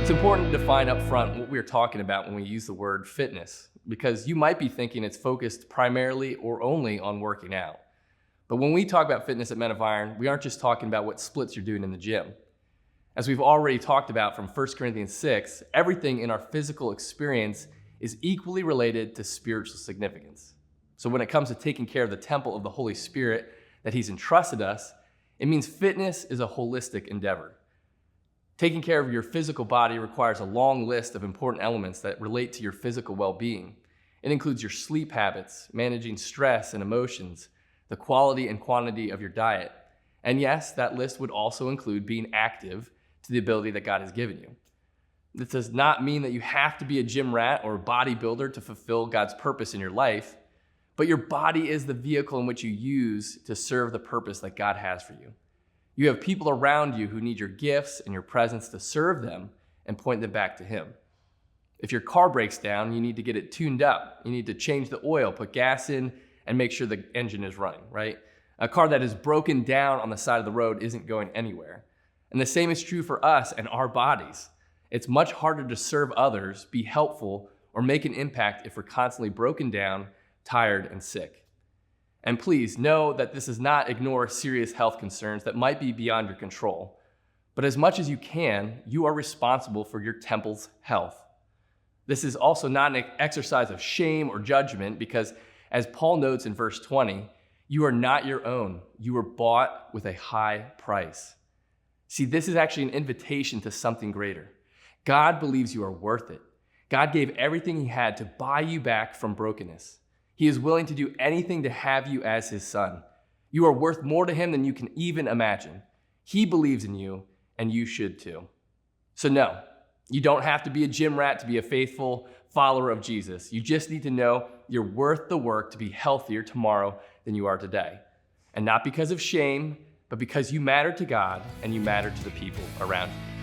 It's important to define up front what we're talking about when we use the word fitness, because you might be thinking it's focused primarily or only on working out. But when we talk about fitness at Men of Iron, we aren't just talking about what splits you're doing in the gym. As we've already talked about from 1 Corinthians 6, everything in our physical experience is equally related to spiritual significance. So when it comes to taking care of the temple of the Holy Spirit that He's entrusted us, it means fitness is a holistic endeavor. Taking care of your physical body requires a long list of important elements that relate to your physical well-being. It includes your sleep habits, managing stress and emotions, the quality and quantity of your diet. And yes, that list would also include being active to the ability that God has given you. This does not mean that you have to be a gym rat or a bodybuilder to fulfill God's purpose in your life, but your body is the vehicle in which you use to serve the purpose that God has for you. You have people around you who need your gifts and your presence to serve them and point them back to Him. If your car breaks down, you need to get it tuned up. You need to change the oil, put gas in, and make sure the engine is running, right? A car that is broken down on the side of the road isn't going anywhere. And the same is true for us and our bodies. It's much harder to serve others, be helpful, or make an impact if we're constantly broken down, tired, and sick. And please know that this does not ignore serious health concerns that might be beyond your control. But as much as you can, you are responsible for your temple's health. This is also not an exercise of shame or judgment because, as Paul notes in verse 20, you are not your own. You were bought with a high price. See, this is actually an invitation to something greater. God believes you are worth it. God gave everything He had to buy you back from brokenness. He is willing to do anything to have you as His son. You are worth more to Him than you can even imagine. He believes in you, and you should too. So no, you don't have to be a gym rat to be a faithful follower of Jesus. You just need to know you're worth the work to be healthier tomorrow than you are today. And not because of shame, but because you matter to God and you matter to the people around you.